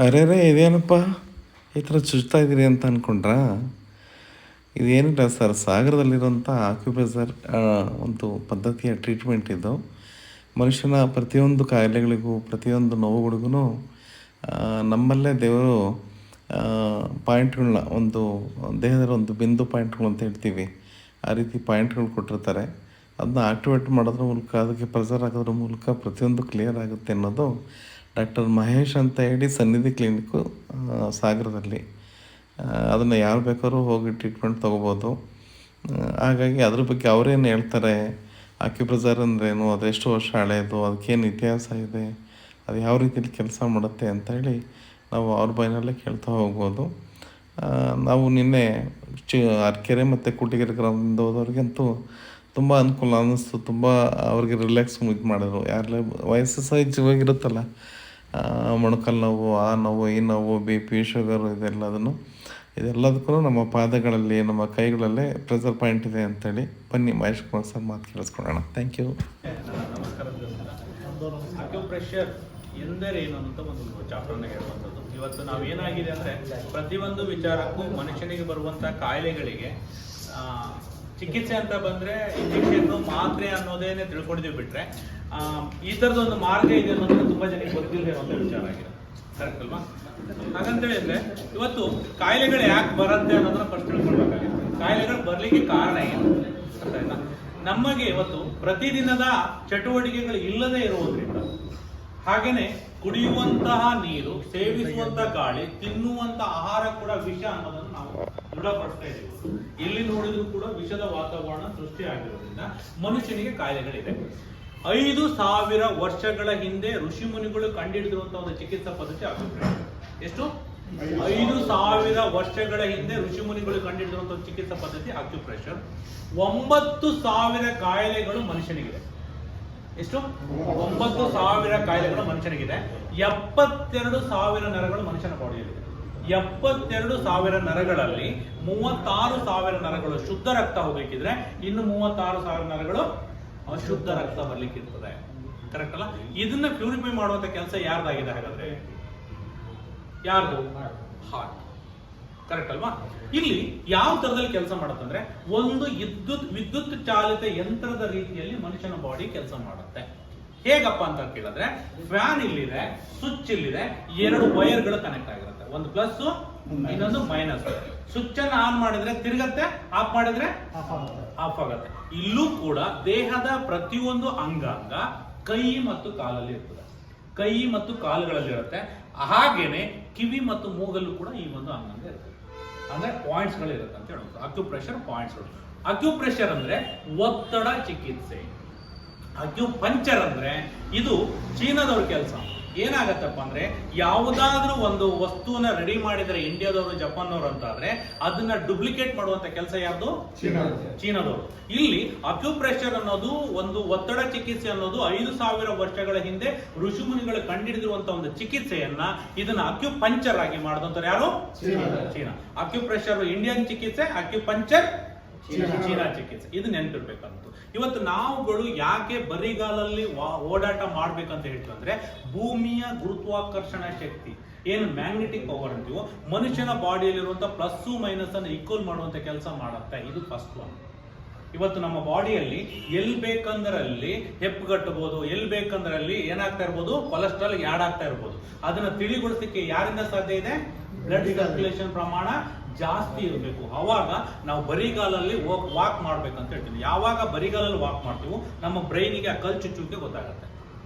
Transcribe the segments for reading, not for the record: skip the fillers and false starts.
ಅರೆರೇ ಇದೇನಪ್ಪ ಈ ಥರ ಚುಚ್ತಾ ಇದ್ದೀರಿ ಅಂತ ಅಂದ್ಕೊಂಡ್ರಾ? ಇದೇನಿಲ್ಲ ಸರ್, ಸಾಗರದಲ್ಲಿರುವಂಥ ಆಕ್ಯುಪ್ರೆಷರ್ ಒಂದು ಪದ್ಧತಿಯ ಟ್ರೀಟ್ಮೆಂಟ್ ಇದು. ಮನುಷ್ಯನ ಪ್ರತಿಯೊಂದು ಕಾಯಿಲೆಗಳಿಗೂ ಪ್ರತಿಯೊಂದು ನೋವುಗಳಿಗೂ ನಮ್ಮಲ್ಲೇ ದೇವರು ಪಾಯಿಂಟ್ಗಳನ್ನ ಒಂದು ದೇಹದಲ್ಲಿ ಒಂದು ಬಿಂದು ಪಾಯಿಂಟ್ಗಳು ಅಂತ ಹೇಳ್ತೀವಿ, ಆ ರೀತಿ ಪಾಯಿಂಟ್ಗಳು ಕೊಟ್ಟಿರ್ತಾರೆ. ಅದನ್ನ ಆಕ್ಟಿವೇಟ್ ಮಾಡೋದ್ರ ಮೂಲಕ, ಅದಕ್ಕೆ ಪ್ರೆಷರ್ ಹಾಕೋದ್ರ ಮೂಲಕ ಪ್ರತಿಯೊಂದು ಕ್ಲಿಯರ್ ಆಗುತ್ತೆ ಅನ್ನೋದು ಡಾಕ್ಟರ್ ಮಹೇಶ್ ಅಂತ ಹೇಳಿ ಸನ್ನಿಧಿ ಕ್ಲಿನಿಕ್ಕು ಸಾಗರದಲ್ಲಿ. ಅದನ್ನು ಯಾರು ಬೇಕಾದ್ರೂ ಹೋಗಿ ಟ್ರೀಟ್ಮೆಂಟ್ ತೊಗೋಬೋದು. ಹಾಗಾಗಿ ಅದ್ರ ಬಗ್ಗೆ ಅವರೇನು ಹೇಳ್ತಾರೆ, ಆಕ್ಯುಪ್ರೆಷರ್ ಅಂದ್ರೇನು, ಅದೆಷ್ಟು ವರ್ಷ ಹಳೆಯದು, ಅದಕ್ಕೇನು ಇತಿಹಾಸ ಇದೆ, ಅದು ಯಾವ ರೀತಿಯಲ್ಲಿ ಕೆಲಸ ಮಾಡುತ್ತೆ ಅಂತೇಳಿ ನಾವು ಅವ್ರ ಬಾಯಿನಲ್ಲೇ ಕೇಳ್ತಾ ಹೋಗ್ಬೋದು. ನಾವು ನಿನ್ನೆ ಅರಕೆರೆ ಮತ್ತು ಕೂಟಿಗೆರೆ ಗ್ರಾಮದಿಂದ ಹೋದವ್ರಿಗಂತೂ ತುಂಬ ಅನುಕೂಲ ಅನ್ನಿಸ್ತು. ತುಂಬ ಅವ್ರಿಗೆ ರಿಲ್ಯಾಕ್ಸ್ ಇದು ಮಾಡಿದ್ರು. ಯಾರೆಲ್ಲ ವಯಸ್ಸು ಸಹಜವಾಗಿರುತ್ತಲ್ಲ, ಮೊಣಕಾಲು ನೋವು, ಆ ನೋವು, ಈ ನೋವು, ಬಿ ಪಿ, ಶುಗರು, ಇದೆಲ್ಲದಕ್ಕೂ ನಮ್ಮ ಪಾದಗಳಲ್ಲಿ, ನಮ್ಮ ಕೈಗಳಲ್ಲೇ ಪ್ರೆಷರ್ ಪಾಯಿಂಟ್ ಇದೆ ಅಂತೇಳಿ. ಬನ್ನಿ ಮಹೇಶ್ ಕುಮಾರ್ ಸರ್ ಮಾತು ಕೇಳಿಸ್ಕೊಳ್ಳೋಣ. Thank you. ಅಕ್ಯುಪ್ರೆಷರ್ ಎಂದರೇನು ಅಂತ ಒಂದು ಚಾಪ್ಟರ್ನಾಗ ಹೇಳುವಂಥದ್ದು. ಇವತ್ತು ನಾವೇನಾಗಿದೆ ಅಂದರೆ, ಪ್ರತಿಯೊಂದು ವಿಚಾರಕ್ಕೂ ಮನುಷ್ಯನಿಗೆ ಬರುವಂಥ ಕಾಯಿಲೆಗಳಿಗೆ ಚಿಕಿತ್ಸೆ ಅಂತ ಬಂದರೆ ಇಂಜೆಕ್ಷನ್ನು, ಮಾತ್ರೆ ಅನ್ನೋದೇನೆ ತಿಳ್ಕೊಂಡಿದ್ದೀವಿ. ಬಿಟ್ಟರೆ ಈ ಥರದೊಂದು ಮಾರ್ಗ ಇದೆ ಅನ್ನೋದನ್ನ ತುಂಬ ಜನಕ್ಕೆ ಗೊತ್ತಿಲ್ಲದೆ ಇರುವಂಥ ವಿಚಾರ ಆಗಿದೆ. ಕರೆಕ್ಟ್ ಅಲ್ವಾ? ಹಾಗಂತ ಹೇಳಿದ್ರೆ ಇವತ್ತು ಕಾಯಿಲೆಗಳು ಯಾಕೆ ಬರುತ್ತೆ ಅನ್ನೋದನ್ನ ಫಸ್ಟ್ ತಿಳ್ಕೊಳ್ಬೇಕಾಗಿದೆ. ಕಾಯಿಲೆಗಳು ಬರಲಿಕ್ಕೆ ಕಾರಣ ಏನು ಅಂತ ಆಯ್ತಾ? ನಮಗೆ ಇವತ್ತು ಪ್ರತಿದಿನದ ಚಟುವಟಿಕೆಗಳು ಇಲ್ಲದೆ ಇರುವುದರಿಂದ, ಹಾಗೇನೆ ಕುಡಿಯುವಂತಹ ನೀರು, ಸೇವಿಸುವಂತಹ ಗಾಳಿ, ತಿನ್ನುವಂತ ಆಹಾರ ಕೂಡ ವಿಷ ಅನ್ನೋದನ್ನು ನಾವು ದೃಢಪಡಿಸ್ತಾ ಇದ್ದೀವಿ. ಎಲ್ಲಿ ನೋಡಿದ್ರು ಕೂಡ ವಿಷದ ವಾತಾವರಣ ಸೃಷ್ಟಿಯಾಗಿರೋದ್ರಿಂದ ಮನುಷ್ಯನಿಗೆ ಕಾಯಿಲೆಗಳಿದೆ. 5,000 ವರ್ಷಗಳ ಹಿಂದೆ ಋಷಿ ಮುನಿಗಳು ಕಂಡುಹಿಡಿದಿರುವಂತಹ ಒಂದು ಚಿಕಿತ್ಸಾ ಪದ್ಧತಿ ಅಕ್ಯುಪ್ರೆಷರ್. ಎಷ್ಟು? 5,000 ವರ್ಷಗಳ ಹಿಂದೆ ಋಷಿ ಮುನಿಗಳು ಕಂಡುಹಿಡಿದಿರುವಂತಹ ಚಿಕಿತ್ಸಾ ಪದ್ಧತಿ ಅಕ್ಯುಪ್ರೆಷರ್. 9,000 ಕಾಯಿಲೆಗಳು ಮನುಷ್ಯನಿಗಿದೆ. ಎಷ್ಟು? 9,000 ಕಾಯಿಲೆಗಳು ಮನುಷ್ಯನಿಗಿದೆ. 72,000 ನರಗಳು ಮನುಷ್ಯನ ಬಾಡಿಯಲ್ಲಿದೆ. 72,000 ನರಗಳಲ್ಲಿ 36,000 ನರಗಳು ಶುದ್ಧ ರಕ್ತ ಹೋಗ್ಲಿಕ್ಕಿದ್ರೆ, ಇನ್ನು 36,000 ನರಗಳು ಅಶುದ್ಧ ರಕ್ತ ಬರ್ಲಿಕ್ಕೆ ಇರ್ತದೆ. ಕರೆಕ್ಟ್ ಅಲ್ಲ? ಇದನ್ನ ಪ್ಯೂರಿಫೈ ಮಾಡುವಂತ ಕೆಲಸ ಯಾರ್ದಾಗಿದೆ ಹಾಗಾದ್ರೆ? ಯಾರ್ದು? ಹಾರ್ಟ್. ಕರೆಕ್ಟ್ ಅಲ್ವಾ? ಇಲ್ಲಿ ಯಾವ ತರದಲ್ಲಿ ಕೆಲಸ ಮಾಡುತ್ತಂದ್ರೆ, ಒಂದು ವಿದ್ಯುತ್ ಚಾಲಿತ ಯಂತ್ರದ ರೀತಿಯಲ್ಲಿ ಮನುಷ್ಯನ ಬಾಡಿ ಕೆಲಸ ಮಾಡುತ್ತೆ. ಹೇಗಪ್ಪ ಅಂತ ಕೇಳಿದ್ರೆ, ಫ್ಯಾನ್ ಇಲ್ಲಿದೆ, ಸ್ವಿಚ್ ಇಲ್ಲಿದೆ, 2 ವೈರ್ಗಳು ಕನೆಕ್ಟ್ ಆಗಿರುತ್ತೆ, ಒಂದು ಪ್ಲಸ್ ಇನ್ನೊಂದು ಮೈನಸ್. ಸ್ವಿಚ್ ಅನ್ನು ಆನ್ ಮಾಡಿದ್ರೆ ತಿರುಗತ್ತೆ, ಆಫ್ ಮಾಡಿದ್ರೆ ಆಫ್ ಆಗುತ್ತೆ. ಇಲ್ಲೂ ಕೂಡ ದೇಹದ ಪ್ರತಿಯೊಂದು ಅಂಗಾಂಗ ಕೈ ಮತ್ತು ಕಾಲಲ್ಲಿ ಇರ್ತದೆ, ಕೈ ಮತ್ತು ಕಾಲುಗಳಲ್ಲಿ ಇರುತ್ತೆ. ಹಾಗೇನೆ ಕಿವಿ ಮತ್ತು ಮೂಗಲ್ಲೂ ಕೂಡ ಈ ಒಂದು ಅಂಗಾಂಗ ಇರ್ತದೆ. ಅಂದ್ರೆ ಪಾಯಿಂಟ್ಸ್ ಗಳು ಇರುತ್ತೆ ಅಂತ ಹೇಳೋದು ಅಕ್ಯುಪ್ರೆಷರ್ ಪಾಯಿಂಟ್ಸ್ ಗಳು. ಅಕ್ಯುಪ್ರೆಷರ್ ಅಂದ್ರೆ ಒತ್ತಡ ಚಿಕಿತ್ಸೆ. ಅಕ್ಯುಪಂಕ್ಚರ್ ಅಂದ್ರೆ ಇದು ಚೀನಾದವ್ರ ಕೆಲಸ. ಏನಾಗತ್ತಪ್ಪ ಅಂದ್ರೆ, ಯಾವುದಾದ್ರೂ ಒಂದು ವಸ್ತುವನ್ನ ರೆಡಿ ಮಾಡಿದರೆ ಇಂಡಿಯಾದವರು, ಜಪಾನ್ನವರು ಅಂತ ಆದ್ರೆ ಅದನ್ನ ಡುಪ್ಲಿಕೇಟ್ ಮಾಡುವಂತ ಕೆಲಸ ಯಾರ್ದು? ಚೀನಾದವರು. ಇಲ್ಲಿ ಅಕ್ಯುಪ್ರೆಷರ್ ಅನ್ನೋದು ಒಂದು ಒತ್ತಡ ಚಿಕಿತ್ಸೆ ಅನ್ನೋದು 5,000 ವರ್ಷಗಳ ಹಿಂದೆ ಋಷಿಮುನಿಗಳು ಕಂಡುಹಿಡಿದಿರುವಂತ ಒಂದು ಚಿಕಿತ್ಸೆಯನ್ನ ಇದನ್ನ ಅಕ್ಯುಪಂಕ್ಚರ್ ಆಗಿ ಮಾಡಿದಂತವ್ರು ಯಾರು? ಚೀನಾ. ಅಕ್ಯುಪ್ರೆಷರ್ ಇಂಡಿಯನ್ ಚಿಕಿತ್ಸೆ, ಅಕ್ಯುಪಂಕ್ಚರ್ ಚೀನಾ ಚಿಕಿತ್ಸೆ. ಇದು ನೆನಪಿರ್ಬೇಕಂತ. ಇವತ್ತು ನಾವುಗಳು ಯಾಕೆ ಬರಿಗಾಲಲ್ಲಿ ಓಡಾಟ ಮಾಡ್ಬೇಕಂತ ಹೇಳ್ತೀವಿ ಅಂದ್ರೆ, ಭೂಮಿಯ ಗುರುತ್ವಾಕರ್ಷಣ ಶಕ್ತಿ ಏನು ಮ್ಯಾಗ್ನೆಟಿಕ್ ಪವರ್ ಅಂತೀವೋ, ಮನುಷ್ಯನ ಬಾಡಿಯಲ್ಲಿರುವಂತಹ ಪ್ಲಸ್ ಮೈನಸ್ ಅನ್ನು ಈಕ್ವಲ್ ಮಾಡುವಂತ ಕೆಲಸ ಮಾಡುತ್ತೆ. ಇದು ಫಸ್ಟ್ ಒನ್. ಇವತ್ತು ನಮ್ಮ ಬಾಡಿಯಲ್ಲಿ ಎಲ್ಲಿ ಬೇಕಂದ್ರಲ್ಲಿ ಹೆಪ್ಪುಗಟ್ಟಬಹುದು, ಎಲ್ಲಿ ಬೇಕಂದ್ರಲ್ಲಿ ಏನಾಗ್ತಾ ಇರ್ಬೋದು, ಕೊಲೆಸ್ಟ್ರಾಲ್ ಆಡ್ ಆಗ್ತಾ ಇರ್ಬೋದು. ಅದನ್ನ ತಿಳಿಗೊಳಿಸಲಿಕ್ಕೆ ಯಾರಿಂದ ಸಾಧ್ಯ ಇದೆ? ಬ್ಲಡ್ ಸರ್ಕ್ಯುಲೇಷನ್ ಪ್ರಮಾಣ ಜಾಸ್ತಿ ಇರಬೇಕು. ಅವಾಗ ನಾವು ಬರಿಗಾಲಲ್ಲಿ ವಾಕ್ ಮಾಡ್ಬೇಕಂತ ಹೇಳ್ತೀವಿ. ಯಾವಾಗ ಬರಿಗಾಲಲ್ಲಿ ವಾಕ್ ಮಾಡ್ತೀವೋ ನಮ್ಮ ಬ್ರೈನಿಗೆ ಆ ಕಲ್ ಚುಚ್ಚುವಿಕೆ ಗೊತ್ತಾಗುತ್ತೆ.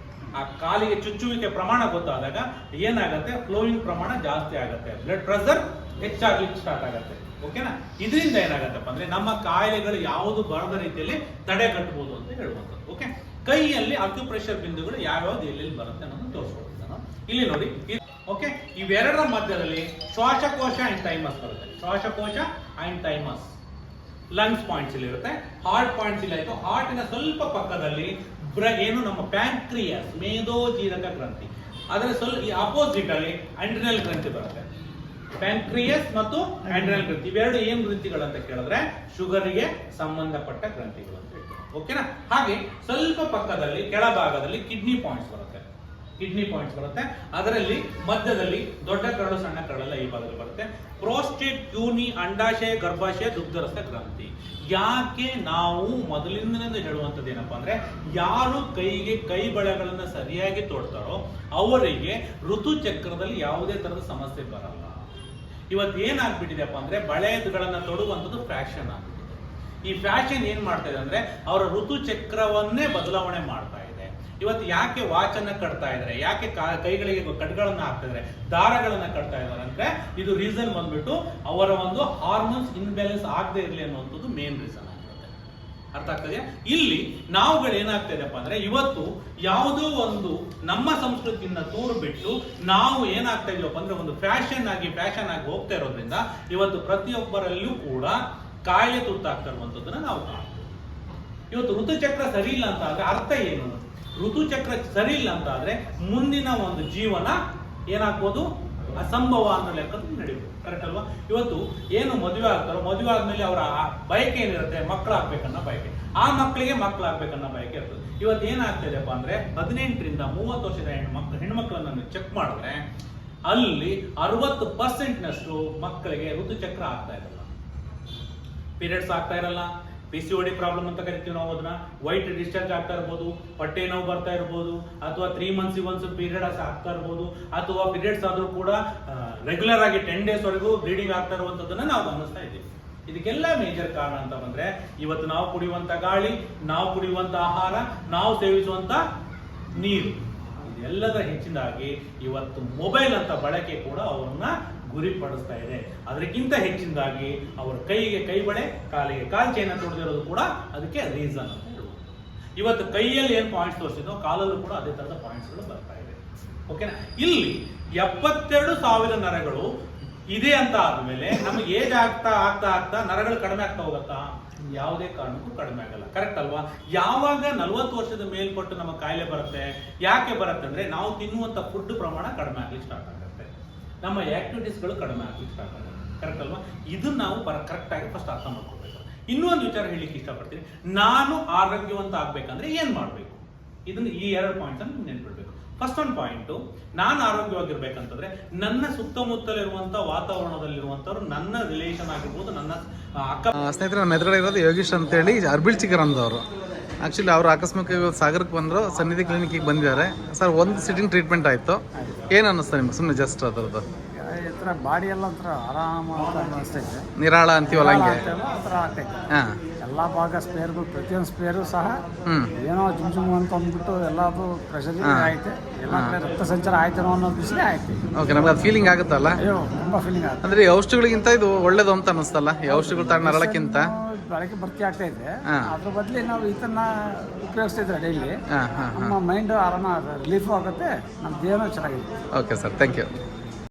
ಆ ಕಾಲಿಗೆ ಚುಚ್ಚುವಿಕೆ ಪ್ರಮಾಣ ಗೊತ್ತಾದಾಗ ಏನಾಗುತ್ತೆ? ಫ್ಲೋಯಿಂಗ್ ಪ್ರಮಾಣ ಜಾಸ್ತಿ ಆಗುತ್ತೆ, ಬ್ಲಡ್ ಪ್ರೆಷರ್ ಹೆಚ್ಚಾಗ್ಲಿಕ್ಕೆ ಸ್ಟಾರ್ಟ್ ಆಗುತ್ತೆ. ಓಕೆನಾ? ಇದರಿಂದ ಏನಾಗತ್ತಪ್ಪ ಅಂದ್ರೆ, ನಮ್ಮ ಕಾಯಿಲೆಗಳು ಯಾವುದು ಬರದ ರೀತಿಯಲ್ಲಿ ತಡೆ ಕಟ್ಟಬಹುದು ಅಂತ ಹೇಳುವಂಥದ್ದು. ಓಕೆ, ಕೈಯಲ್ಲಿ ಅಕ್ಯುಪ್ರೆಷರ್ ಬಿಂದುಗಳು ಯಾವ್ಯಾವ್ದು ಎಲ್ಲೆಲ್ಲಿ ಬರುತ್ತೆ ಅನ್ನೋದನ್ನು ತೋರಿಸ್ಕೊಡ್ತೀನಿ ನಾನು. ಇಲ್ಲಿ ನೋಡಿ. ಓಕೆ, ಇವೆರಡರ ಮಧ್ಯದಲ್ಲಿ ಶ್ವಾಸಕೋಶ ಅಂಡ್ ಥೈಮಸ್ ಬರುತ್ತೆ. ಶ್ವಾಸಕೋಶ ಅಂಡ್ ಥೈಮಸ್. ಲಂಗ್ಸ್ ಪಾಯಿಂಟ್ಸ್ ಇಲ್ಲಿ ಇರುತ್ತೆ, ಹಾರ್ಟ್ ಪಾಯಿಂಟ್ಸ್ ಇಲ್ಲ. ಇದು ಹಾರ್ಟಿನ ಸ್ವಲ್ಪ ಪಕ್ಕದಲ್ಲಿ ಏನು ನಮ್ಮ ಪ್ಯಾಂಕ್ರಿಯಾಸ್, ಮೇದೋಜೀರಕ ಗ್ರಂಥಿ. ಅದರ ಸ್ವಲ್ಪ ಅಪೋಸಿಟ್ ಅಲ್ಲಿ ಆಂಡ್ರಿನಲ್ ಗ್ರಂಥಿ ಬರುತ್ತೆ. ಪ್ಯಾಂಕ್ರಿಯಸ್ ಮತ್ತು ಆಂಡ್ರಿನಲ್ ಗ್ರಂಥಿ ಇವೆರಡು ಏನ್ ಗ್ರಂಥಿಗಳು ಅಂತ ಕೇಳಿದ್ರೆ, ಶುಗರಿಗೆ ಸಂಬಂಧಪಟ್ಟ ಗ್ರಂಥಿಗಳು ಅಂತ ಹೇಳ್ತೀವಿ. ಓಕೆನಾ? ಹಾಗೆ ಸ್ವಲ್ಪ ಪಕ್ಕದಲ್ಲಿ ಕೆಳಭಾಗದಲ್ಲಿ ಕಿಡ್ನಿ ಪಾಯಿಂಟ್ಸ್ ಬರುತ್ತೆ. ಕಿಡ್ನಿ ಪಾಯಿಂಟ್ಸ್ ಬರುತ್ತೆ. ಅದರಲ್ಲಿ ಮಧ್ಯದಲ್ಲಿ ದೊಡ್ಡ ಕರಳು ಸಣ್ಣ ಕರಳೆಲ್ಲ ಈ ಭಾಗದಲ್ಲಿ ಬರುತ್ತೆ. ಪ್ರೋಸ್ಟೇಟ್, ಯೋನಿ, ಅಂಡಾಶಯ, ಗರ್ಭಾಶಯ, ದುಗ್ಧರಸ ಗ್ರಂಥಿ. ಯಾಕೆ ನಾವು ಮೊದಲಿಂದನೇ ಹೇಳುವಂಥದ್ದು ಏನಪ್ಪಾ ಅಂದ್ರೆ, ಯಾರು ಕೈಗೆ ಕೈ ಬಳೆಗಳನ್ನ ಸರಿಯಾಗಿ ತೊಡ್ತಾರೋ ಅವರಿಗೆ ಋತುಚಕ್ರದಲ್ಲಿ ಯಾವುದೇ ತರದ ಸಮಸ್ಯೆ ಬರಲ್ಲ. ಇವತ್ತು ಏನಾಗ್ಬಿಟ್ಟಿದೆಪ್ಪ ಅಂದ್ರೆ, ಬಳೆಗಳನ್ನ ತೊಡುವಂಥದ್ದು ಫ್ಯಾಷನ್ ಆಗ್ಬಿಟ್ಟಿದೆ. ಈ ಫ್ಯಾಷನ್ ಏನ್ ಮಾಡ್ತಾ ಇದೆ ಅಂದ್ರೆ, ಅವರ ಋತುಚಕ್ರವನ್ನೇ ಬದಲಾವಣೆ ಮಾಡ್ತಾ ಇದೆ. ಇವತ್ತು ಯಾಕೆ ವಾಚನ್ನ ಕಟ್ತಾ ಇದ್ದಾರೆ, ಯಾಕೆ ಕೈಗಳಿಗೆ ಕಟ್ಗಳನ್ನ ಹಾಕ್ತಾ ಇದ್ದಾರೆ, ದಾರಗಳನ್ನ ಕಟ್ತಾ ಇದ್ದಾರೆ ಅಂದ್ರೆ, ಇದು ರೀಸನ್ ಬಂದ್ಬಿಟ್ಟು ಅವರ ಒಂದು ಹಾರ್ಮೋನ್ಸ್ ಇನ್ಬ್ಯಾಲೆನ್ಸ್ ಆಗದೆ ಇರಲಿ ಅನ್ನುವಂಥದ್ದು ಮೇನ್ ರೀಸನ್ ಆಗಿರುತ್ತೆ. ಅರ್ಥ ಆಗ್ತದೆ? ಇಲ್ಲಿ ನಾವುಗಳು ಏನಾಗ್ತಾ ಇದೆಪ್ಪ ಅಂದ್ರೆ, ಇವತ್ತು ಯಾವುದೋ ಒಂದು ನಮ್ಮ ಸಂಸ್ಕೃತಿಯಿಂದ ದೂರ ಬಿಟ್ಟು ನಾವು ಏನಾಗ್ತಾ ಇದೀವಪ್ಪ ಅಂದ್ರೆ, ಒಂದು ಫ್ಯಾಷನ್ ಆಗಿ ಹೋಗ್ತಾ ಇರೋದ್ರಿಂದ ಇವತ್ತು ಪ್ರತಿಯೊಬ್ಬರಲ್ಲೂ ಕೂಡ ಕಾಯಿಲೆ ತುತ್ತಾಗ್ತಾ ಇರುವಂತದ್ದನ್ನ ನಾವು ಕಾಣ್ತೀವಿ. ಇವತ್ತು ಋತುಚಕ್ರ ಸರಿ ಇಲ್ಲ ಅಂತ ಆದ್ರೆ ಅರ್ಥ ಏನು? ಋತುಚಕ್ರ ಸರಿ ಇಲ್ಲ ಅಂತ ಆದ್ರೆ ಮುಂದಿನ ಒಂದು ಜೀವನ ಏನಾಗ್ಬೋದು, ಅಸಂಭವ ಅನ್ನೋ ಲೆಕ್ಕದಲ್ಲಿ ನಡೀಬೋದು. ಕರೆಕ್ಟ್ ಅಲ್ವಾ? ಇವತ್ತು ಏನು ಮದುವೆ ಆಗ್ತಾರೋ, ಮದುವೆ ಆದ್ಮೇಲೆ ಅವರ ಬಯಕೆ ಏನಿರುತ್ತೆ, ಮಕ್ಕಳಾಗ್ಬೇಕನ್ನೋ ಬಯಕೆ, ಆ ಮಕ್ಕಳಿಗೆ ಮಕ್ಕಳಾಗ್ಬೇಕನ್ನೋ ಬಯಕೆ ಇರ್ತದೆ. ಇವತ್ತು ಏನಾಗ್ತಿದೆಪ್ಪ ಅಂದ್ರೆ, 18 ರಿಂದ 30 ವರ್ಷದ ಹೆಣ್ಮಕ್ಳನ್ನ ಚೆಕ್ ಮಾಡಿದ್ರೆ ಅಲ್ಲಿ 60% ಮಕ್ಕಳಿಗೆ ಋತುಚಕ್ರ ಆಗ್ತಾ ಇರಲ್ಲ, ಪೀರಿಯಡ್ಸ್ ಆಗ್ತಾ ಇರಲ್ಲ. PCOD ಪ್ರಾಬ್ಲಮ್ ಅಂತ ಕರಿತೀವಿ ನಾವು ಅದನ್ನ. ವೈಟ್ ಡಿಸ್ಚಾರ್ಜ್ ಆಗ್ತಾ ಇರ್ಬೋದು, ಹೊಟ್ಟೆ ನೋವು ಬರ್ತಾ ಇರ್ಬೋದು, ಅಥವಾ 3 months once ಪೀರಿಯಡ್ ಆಗ್ತಾ ಇರ್ಬೋದು, ಅಥವಾ ಪೀರಿಯಡ್ಸ್ ಆದ್ರೂ ಕೂಡ ರೆಗ್ಯುಲರ್ ಆಗಿ 10 days ವರೆಗೂ ಬ್ಲೀಡಿಂಗ್ ಆಗ್ತಾ ಇರುವಂತದನ್ನ ನಾವು ಗಮನಿಸ್ತಾ ಇದ್ದೀವಿ. ಇದಕ್ಕೆಲ್ಲ ಮೇಜರ್ ಕಾರಣ ಅಂತ ಬಂದ್ರೆ, ಇವತ್ತು ನಾವು ಕುಡಿಯುವಂತ ಗಾಳಿ, ನಾವು ಕುಡಿಯುವಂತ ಆಹಾರ, ನಾವು ಸೇವಿಸುವಂತ ನೀರು, ಇದೆಲ್ಲದರ ಹೆಚ್ಚಿನದಾಗಿ ಇವತ್ತು ಮೊಬೈಲ್ ಅಂತ ಬಳಕೆ ಕೂಡ ಅವ್ರನ್ನ ಗುರಿಪಡಿಸ್ತಾ ಇದೆ. ಅದಕ್ಕಿಂತ ಹೆಚ್ಚಿನದಾಗಿ ಅವರ ಕೈಗೆ ಕೈ ಬಳೆ, ಕಾಲಿಗೆ ಕಾಲ್ ಚೈನ್ ತೊಡೆದಿರೋದು ಕೂಡ ಅದಕ್ಕೆ ರೀಸನ್ ಅಂತ ಹೇಳ್ಬೋದು. ಇವತ್ತು ಕೈಯಲ್ಲಿ ಏನ್ ಪಾಯಿಂಟ್ಸ್ ತೋರಿಸಿದ್ನೋ ಕಾಲಲ್ಲೂ ಕೂಡ ಅದೇ ತರದ ಪಾಯಿಂಟ್ಸ್ಗಳು ಬರ್ತಾ ಇದೆ. ಓಕೆನಾ? ಇಲ್ಲಿ 72,000 ನರಗಳು ಇದೆ ಅಂತ ಆದ್ಮೇಲೆ ನಮಗೆ ಏಜ್ ಆಗ್ತಾ ನರಗಳು ಕಡಿಮೆ ಆಗ್ತಾ ಹೋಗತ್ತಾ? ಯಾವುದೇ ಕಾರಣಕ್ಕೂ ಕಡಿಮೆ ಆಗಲ್ಲ. ಕರೆಕ್ಟ್ ಅಲ್ವಾ? ಯಾವಾಗ 40 ವರ್ಷದ ಮೇಲ್ಪಟ್ಟು ನಮ್ಮ ಕಾಯಿಲೆ ಬರುತ್ತೆ, ಯಾಕೆ ಬರುತ್ತೆ ಅಂದ್ರೆ, ನಾವು ತಿನ್ನುವಂತ ಫುಡ್ ಪ್ರಮಾಣ ಕಡಿಮೆ ಆಗ್ಲಿಕ್ಕೆ ಸ್ಟಾರ್ಟ್ ಆಗುತ್ತೆ, ನಮ್ಮ ಆಕ್ಟಿವಿಟೀಸ್ಗಳು ಕಡಿಮೆ ಆಗ್ಲಿಕ್ಕೆ ಸ್ಟಾರ್ಟ್ ಆಗುತ್ತೆ. ಕರೆಕ್ಟ್ ಅಲ್ವಾ? ಇದನ್ನ ನಾವು ಕರೆಕ್ಟ್ ಆಗಿ ಫಸ್ಟ್ ಅರ್ಥ ಮಾಡ್ಕೋಬೇಕು. ಇನ್ನೊಂದು ವಿಚಾರ ಹೇಳಿಕ್ಕೆ ಇಷ್ಟಪಡ್ತೀನಿ. ನಾನು ಆರೋಗ್ಯವಂತ ಆಗ್ಬೇಕಂದ್ರೆ ಏನ್ ಮಾಡ್ಬೇಕು, ಇದನ್ನ ಈ 2 ಪಾಯಿಂಟ್ಸ್ ಅನ್ನು ನೆನ್ಪಿಡ್ಬೇಕು. ಫಸ್ಟ್ ಒಂದು ಪಾಯಿಂಟ್, ನಾನು ಆರೋಗ್ಯವಾಗಿರ್ಬೇಕಂತಂದ್ರೆ ನನ್ನ ಸುತ್ತಮುತ್ತಲಿರುವಂತ ವಾತಾವರಣದಲ್ಲಿರುವಂತವ್ರು, ನನ್ನ ರಿಲೇಷನ್ ಆಗಿರ್ಬೋದು, ನನ್ನ ಅಕ್ಕ ಸ್ನೇಹಿತರೆ, ನಮ್ಮ ಎದುರುಗಡೆ ಇರೋದು ಯೋಗೀಶ್ ಅಂತೇಳಿ ಅರ್ಬಿಲ್ ಚಿಕ್ಕರಂದವರು. ಆ್ಯಕ್ಚುಲಿ ಅವರು ಆಕಸ್ಮಿಕ ಸಾಗರಕ್ಕೆ ಬಂದರು, ಸನ್ನಿಧಿ ಕ್ಲಿನಿಕ್ಗೆ ಬಂದಿದ್ದಾರೆ. ಸರ್, ಒಂದು ಸಿಟ್ಟಿಂಗ್ ಟ್ರೀಟ್ಮೆಂಟ್ ಆಯಿತು. ಏನು ಅನ್ನಿಸ್ತಾ ನಿಮ್ಗೆ? ಸುಮ್ಮನೆ ಜಸ್ಟ್ ಅದರದ್ದು ಬಾಡಿ ಎಲ್ಲ ಒಂಥರ ಆರಾಮ ಅನಿಸ್ತೈತೆ, ನಿರಾಳ ಅಂತೀವಲ್ಲ ಹಂಗೆ. ಒಂಥರ ಆಗ್ತೈತೆ. ಹಾಂ, ಎಲ್ಲ ಭಾಗ ಸ್ಪೇರ್ಗಳು, ಪ್ರತಿಯೊಂದು ಸ್ಪೇರು ಸಹ ಏನೋ ಜುಮ್ ಅಂತ ಅಂದ್ಬಿಟ್ಟು ಎಲ್ಲದು ಪ್ರೆಷರ್ ಆಯ್ತು, ಎಲ್ಲ ಕಡೆ ರಕ್ತ ಸಂಚಾರ ಆಯ್ತೇನೋ ಅನ್ನೋ ವಿಷಯ ಆಯ್ತು. ಓಕೆ, ನಮ್ಗೆ ಅದು ಫೀಲಿಂಗ್ ಆಗುತ್ತಲ್ಲ? ಅಯ್ಯೋ, ತುಂಬಾ ಫೀಲಿಂಗ್ ಆಗುತ್ತೆ. ಅಂದರೆ ಈ ಔಷಧಿಗಳಿಗಿಂತ ಇದು ಒಳ್ಳೇದು ಅಂತ ಅನ್ನಿಸ್ತಲ್ಲ? ಈ ಔಷಧಿಗಳು ತಗೊಂಡು ನರಳಕ್ಕಿಂತ ಬೆಳಗ್ಗೆ ಭರ್ತಿ ಆಗ್ತಾ ಇದೆ. ಅದ್ರ ಬದಲಿ ನಾವು ಇದನ್ನ ಉಪಯೋಗಿಸ್ತಿದ್ರೆ ಡೈಲಿ, ನಮ್ಮ ಮೈಂಡ್ ಆರಾಮ ರಿಲೀಫ್ ಆಗುತ್ತೆ, ನಮ್ಮ ದೇಹನೂ ಚೆನ್ನಾಗಿದೆ. Okay sir, thank you.